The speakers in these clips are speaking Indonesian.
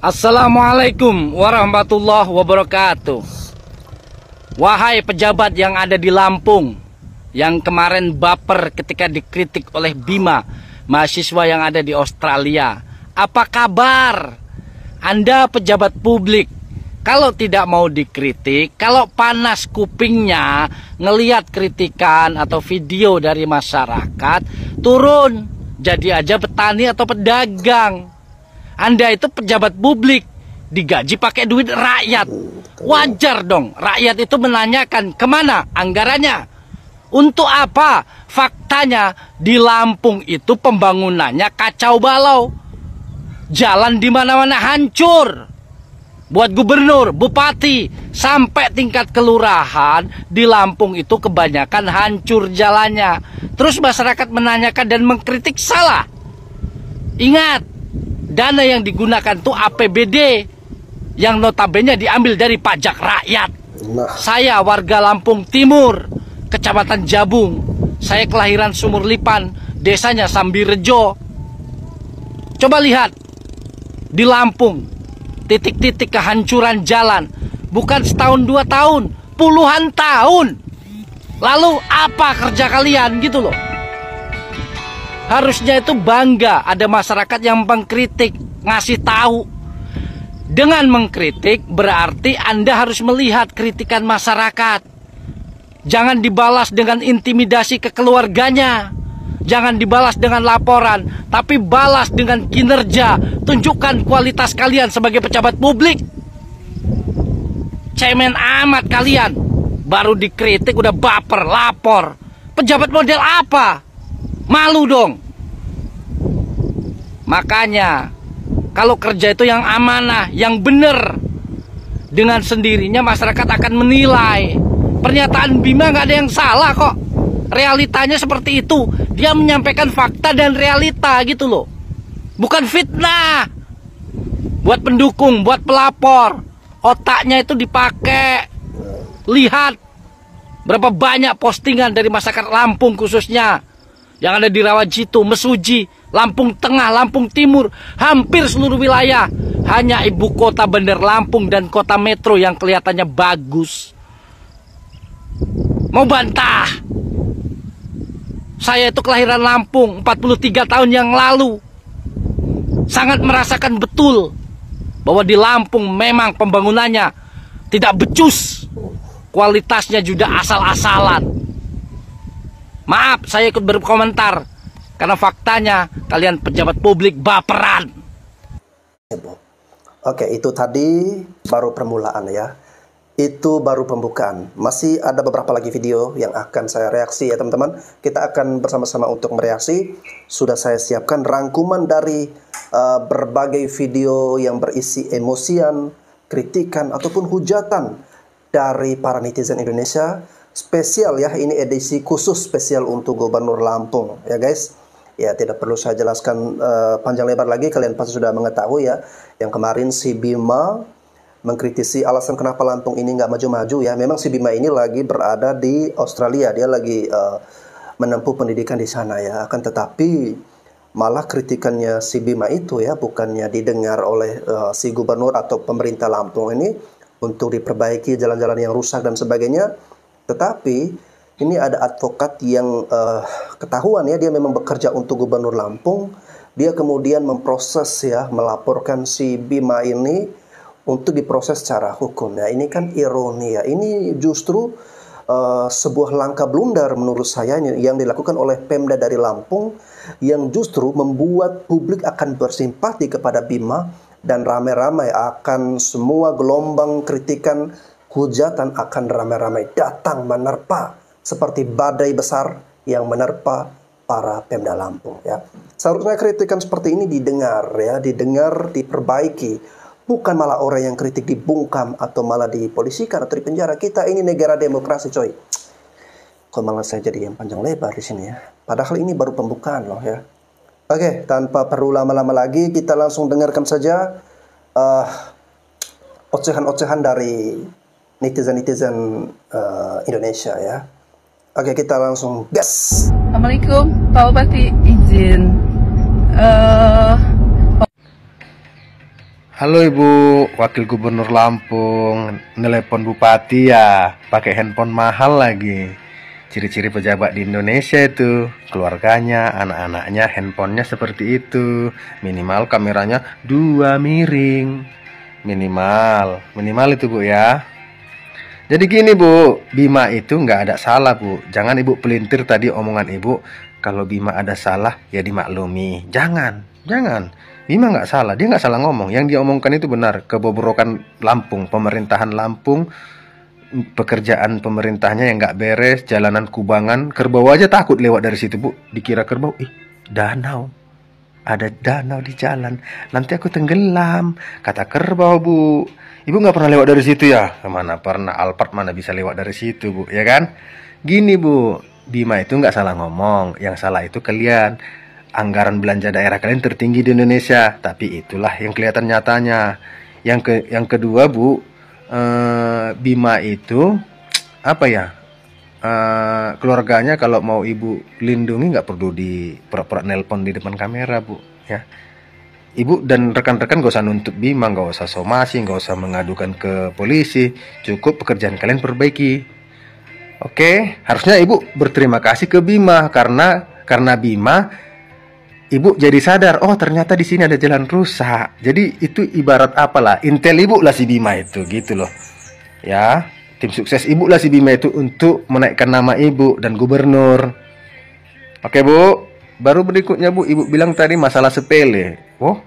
Assalamualaikum warahmatullahi wabarakatuh. Wahai pejabat yang ada di Lampung, yang kemarin baper ketika dikritik oleh Bima, mahasiswa yang ada di Australia. Apa kabar? Anda pejabat publik, kalau tidak mau dikritik, kalau panas kupingnya ngelihat kritikan atau video dari masyarakat, turun jadi aja petani atau pedagang. Anda itu pejabat publik, digaji pakai duit rakyat. Wajar dong rakyat itu menanyakan kemana anggarannya, untuk apa. Faktanya di Lampung itu pembangunannya kacau balau, jalan di mana-mana hancur. Buat gubernur, bupati, sampai tingkat kelurahan di Lampung itu kebanyakan hancur jalannya. Terus masyarakat menanyakan dan mengkritik, salah. Ingat, dana yang digunakan tuh APBD yang notabene diambil dari pajak rakyat. Saya warga Lampung Timur, Kecamatan Jabung. Saya kelahiran Sumur Lipan, desanya Sambirejo. Coba lihat di Lampung, titik-titik kehancuran jalan, bukan setahun 2 tahun, puluhan tahun. Lalu apa kerja kalian gitu loh. Harusnya itu bangga ada masyarakat yang mengkritik, ngasih tahu. Dengan mengkritik berarti Anda harus melihat kritikan masyarakat. Jangan dibalas dengan intimidasi ke keluarganya. Jangan dibalas dengan laporan, tapi balas dengan kinerja. Tunjukkan kualitas kalian sebagai pejabat publik. Cemen amat kalian. Baru dikritik udah baper, lapor. Pejabat model apa? Malu dong. Makanya kalau kerja itu yang amanah, yang benar, dengan sendirinya masyarakat akan menilai. Pernyataan Bima nggak ada yang salah kok. Realitanya seperti itu. Dia menyampaikan fakta dan realita gitu loh. Bukan fitnah. Buat pendukung, buat pelapor, otaknya itu dipakai. Lihat berapa banyak postingan dari masyarakat Lampung khususnya, yang ada di Rawajitu, Mesuji, Lampung Tengah, Lampung Timur, hampir seluruh wilayah. Hanya ibu kota Bandar Lampung dan kota metro yang kelihatannya bagus. Mau bantah? Saya itu kelahiran Lampung 43 tahun yang lalu. Sangat merasakan betul bahwa di Lampung memang pembangunannya tidak becus. Kualitasnya juga asal-asalan. Maaf, saya ikut berkomentar karena faktanya kalian pejabat publik baperan. Oke, itu tadi baru permulaan ya. Itu baru pembukaan. Masih ada beberapa lagi video yang akan saya reaksi ya teman-teman. Kita akan bersama-sama untuk mereaksi. Sudah saya siapkan rangkuman dari berbagai video yang berisi emosian, kritikan ataupun hujatan dari para netizen Indonesia. Spesial ya, ini edisi khusus spesial untuk Gubernur Lampung ya guys. Ya, tidak perlu saya jelaskan panjang lebar lagi, kalian pasti sudah mengetahui ya. Yang kemarin si Bima mengkritisi alasan kenapa Lampung ini nggak maju-maju ya. Memang si Bima ini lagi berada di Australia, dia lagi menempuh pendidikan di sana ya. Akan tetapi malah kritikannya si Bima itu ya bukannya didengar oleh si gubernur atau pemerintah Lampung ini untuk diperbaiki jalan-jalan yang rusak dan sebagainya. Tetapi ini ada advokat yang ketahuan ya, dia memang bekerja untuk Gubernur Lampung. Dia kemudian memproses ya, melaporkan si Bima ini untuk diproses secara hukum. Nah, ini kan ironi ya. Ini justru sebuah langkah blunder menurut saya yang dilakukan oleh Pemda dari Lampung, yang justru membuat publik akan bersimpati kepada Bima, dan ramai-ramai akan semua gelombang kritikan, hujatan akan ramai-ramai datang menerpa seperti badai besar yang menerpa para Pemda Lampung ya. Seharusnya kritikan seperti ini didengar ya, didengar, diperbaiki. Bukan malah orang yang kritik dibungkam atau malah dipolisikan atau dipenjara. Kita ini negara demokrasi coy. Kok malah saya jadi yang panjang lebar di sini ya. Padahal ini baru pembukaan loh ya. Oke, tanpa perlu lama-lama lagi, kita langsung dengarkan saja ocehan-ocehan dari netizen-netizen Indonesia ya. Oke, kita langsung gas. Assalamualaikum, Pak Bupati, izin Halo Ibu, Wakil Gubernur Lampung, nelepon Bupati ya, pakai handphone mahal lagi. Ciri-ciri pejabat di Indonesia itu, keluarganya, anak-anaknya, handphonenya seperti itu. Minimal kameranya 2 miring. Minimal itu Bu ya. Jadi gini Bu, Bima itu nggak ada salah Bu. Jangan Ibu pelintir tadi omongan Ibu. Kalau Bima ada salah ya dimaklumi. Jangan. Bima nggak salah, dia nggak salah ngomong. Yang dia omongkan itu benar. Kebobrokan Lampung, pemerintahan Lampung, pekerjaan pemerintahnya yang nggak beres, jalanan kubangan. Kerbau aja takut lewat dari situ Bu. Dikira kerbau, danau. Ada danau di jalan. Nanti aku tenggelam, kata kerbau Bu. Ibu nggak pernah lewat dari situ ya? Kemana pernah, Alphard mana bisa lewat dari situ Bu, ya kan? Gini Bu, Bima itu nggak salah ngomong. Yang salah itu kalian. Anggaran belanja daerah kalian tertinggi di Indonesia. Tapi itulah yang kelihatan nyatanya. Yang kedua Bu, Bima itu apa ya? Keluarganya kalau mau Ibu lindungi nggak perlu di pura-pura nelpon di depan kamera Bu, ya. Ibu dan rekan-rekan gak usah nuntut Bima, gak usah somasi, gak usah mengadukan ke polisi. Cukup pekerjaan kalian perbaiki. Oke, harusnya Ibu berterima kasih ke Bima karena Bima, Ibu jadi sadar, oh ternyata di sini ada jalan rusak. Jadi itu ibarat apalah, intel Ibu lah si Bima itu, gitu loh. Ya, tim sukses Ibu lah si Bima itu untuk menaikkan nama Ibu dan gubernur. Oke Bu, baru berikutnya Bu, Ibu bilang tadi masalah sepele. Oh,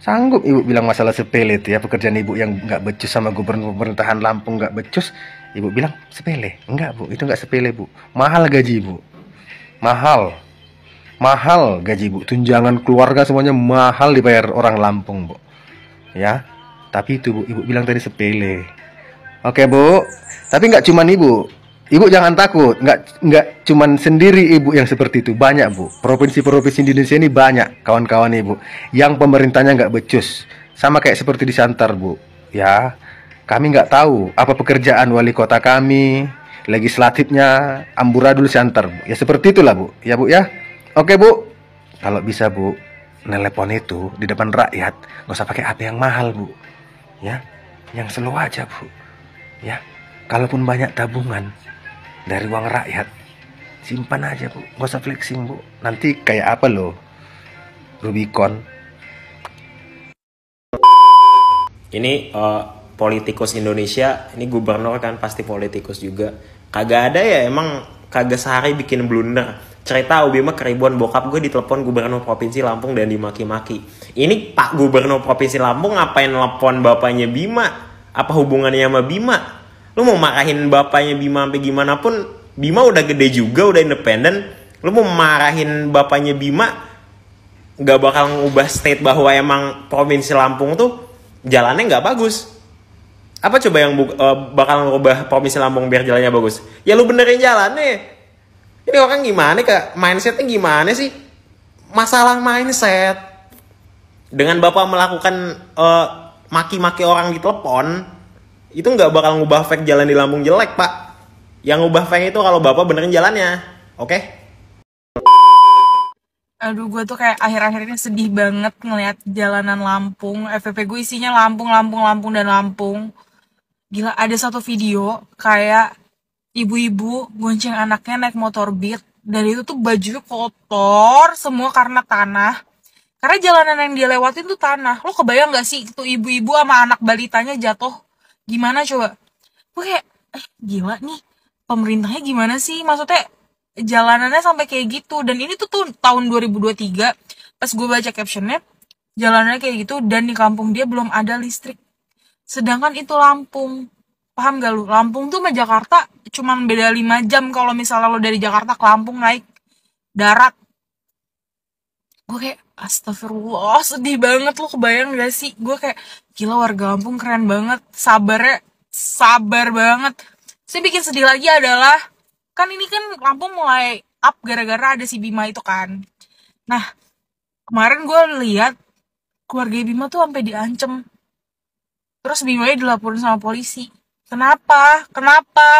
sanggup Ibu bilang masalah sepele itu ya, pekerjaan Ibu yang nggak becus sama gubernur pemerintahan Lampung nggak becus. Ibu bilang sepele. Enggak Bu, itu nggak sepele Bu. Mahal gaji Ibu. Mahal gaji Bu. Tunjangan keluarga semuanya mahal dibayar orang Lampung Bu. Ya, tapi itu Bu, Ibu bilang tadi sepele. Oke Bu, tapi nggak cuman Ibu jangan takut, nggak cuman sendiri Ibu yang seperti itu, banyak Bu. Provinsi-provinsi di Indonesia ini banyak kawan-kawan Ibu yang pemerintahnya nggak becus, sama kayak seperti di Santar Bu. Ya, kami nggak tahu apa pekerjaan wali kota kami, legislatifnya amburadul Santar Bu. Ya seperti itulah Bu. Ya Bu ya. Oke Bu, kalau bisa Bu, nelepon itu di depan rakyat, nggak usah pakai HP yang mahal Bu. Ya, yang slow aja Bu. Ya, kalaupun banyak tabungan dari uang rakyat, simpan aja Bu, gak usah flexing Bu. Nanti kayak apa loh, Rubicon. Ini politikus Indonesia, ini gubernur kan pasti politikus juga. Kagak ada ya emang, kagak sehari bikin blunder. Cerita Bima keribuan, bokap gue ditelepon gubernur provinsi Lampung dan dimaki-maki. Ini Pak Gubernur Provinsi Lampung ngapain telepon bapaknya Bima? Apa hubungannya sama Bima? Lu mau marahin bapaknya Bima sampai gimana pun, Bima udah gede juga, udah independen. Lu mau marahin bapaknya Bima, gak bakal ngubah state bahwa emang provinsi Lampung tuh jalannya gak bagus. Apa coba yang bakal ngubah provinsi Lampung biar jalannya bagus? Ya lu benerin jalannya. Ini orang gimana, mindsetnya gimana sih? Masalah mindset. Dengan Bapak melakukan maki-maki orang di telepon, itu nggak bakal ngubah fake jalan di Lampung jelek Pak. Yang ngubah fake itu kalau Bapak benerin jalannya. Oke? Aduh, gue tuh kayak akhir-akhir ini sedih banget ngeliat jalanan Lampung. FVP gue isinya Lampung, dan Lampung. Gila, ada satu video kayak ibu-ibu gonceng anaknya naik motor Beat. Dan itu tuh bajunya kotor semua karena tanah. Karena jalanan yang dia lewatin tuh tanah. Lo kebayang gak sih itu ibu-ibu sama anak balitanya jatuh? Gimana coba? Gue kayak, gila nih, pemerintahnya gimana sih? Maksudnya jalanannya sampai kayak gitu. Dan ini tuh tahun 2023, pas gue baca captionnya, jalanannya kayak gitu dan di kampung dia belum ada listrik. Sedangkan itu Lampung. Paham gak lu? Lampung tuh sama Jakarta cuman beda 5 jam kalau misalnya lo dari Jakarta ke Lampung naik darat. Gue kayak, astagfirullah, sedih banget. Lo kebayang gak sih? Gue kayak, gila, warga Lampung keren banget. Sabar banget. Saya bikin sedih lagi adalah, kan ini kan Lampung mulai up gara-gara ada si Bima itu kan. Nah, kemarin gue lihat keluarga Bima tuh sampai diancem. Terus Bimanya dilaporin sama polisi. Kenapa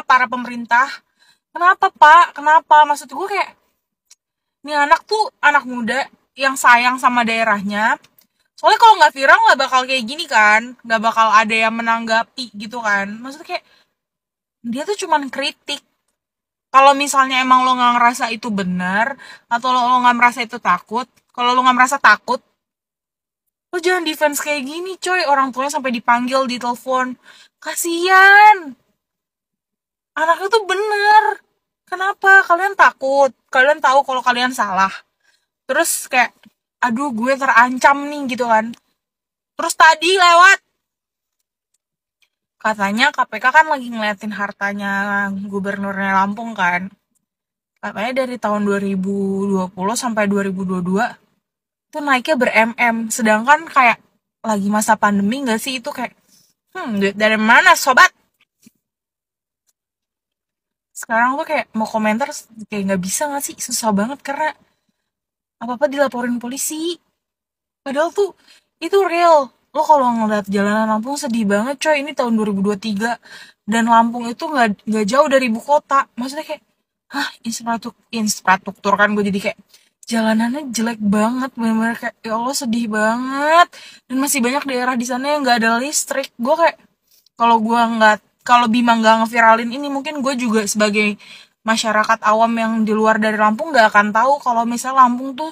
para pemerintah? Kenapa Pak? Kenapa? Maksud gue kayak, ini anak tuh anak muda yang sayang sama daerahnya, Soalnya kalau nggak viral nggak bakal kayak gini kan, nggak bakal ada yang menanggapi gitu kan. Maksudnya kayak dia tuh cuman kritik. Kalau misalnya emang lo nggak ngerasa itu benar atau lo nggak merasa itu takut, kalau lo nggak merasa takut, lo jangan defense kayak gini coy. Orang tuanya sampai dipanggil di telepon, kasian. Anaknya tuh bener. Kenapa? Kalian takut. Kalian tahu kalau kalian salah. Terus kayak, aduh gue terancam nih gitu kan. Terus tadi lewat, katanya KPK kan lagi ngeliatin hartanya gubernurnya Lampung kan. Katanya dari tahun 2020 sampai 2022 itu naiknya ber-MM. Sedangkan kayak lagi masa pandemi gak sih itu kayak, duit dari mana sobat? Sekarang tuh kayak mau komentar kayak nggak bisa gak sih? Susah banget karena apa-apa dilaporin polisi. Padahal tuh itu real. Lo kalau ngeliat jalanan Lampung sedih banget coy. Ini tahun 2023 dan Lampung itu nggak jauh dari ibu kota. Maksudnya kayak, infrastruktur kan gue jadi kayak jalanannya jelek banget, bener-bener kayak ya Allah sedih banget. Dan masih banyak daerah di sana yang nggak ada listrik. Gue kayak kalau Bima nggak ngeviralin ini, mungkin gue juga sebagai masyarakat awam yang di luar dari Lampung nggak akan tahu kalau misalnya Lampung tuh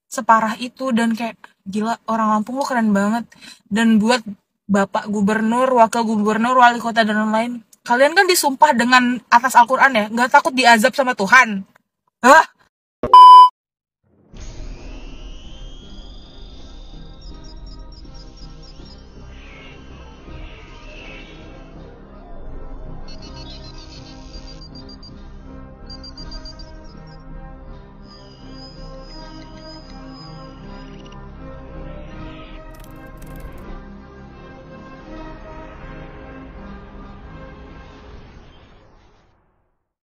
separah itu. Dan kayak gila, orang Lampung lo keren banget. Dan buat Bapak Gubernur, Wakil Gubernur, Wali Kota dan lain-lain, kalian kan disumpah dengan atas Al-Quran ya, nggak takut diazab sama Tuhan. Hah?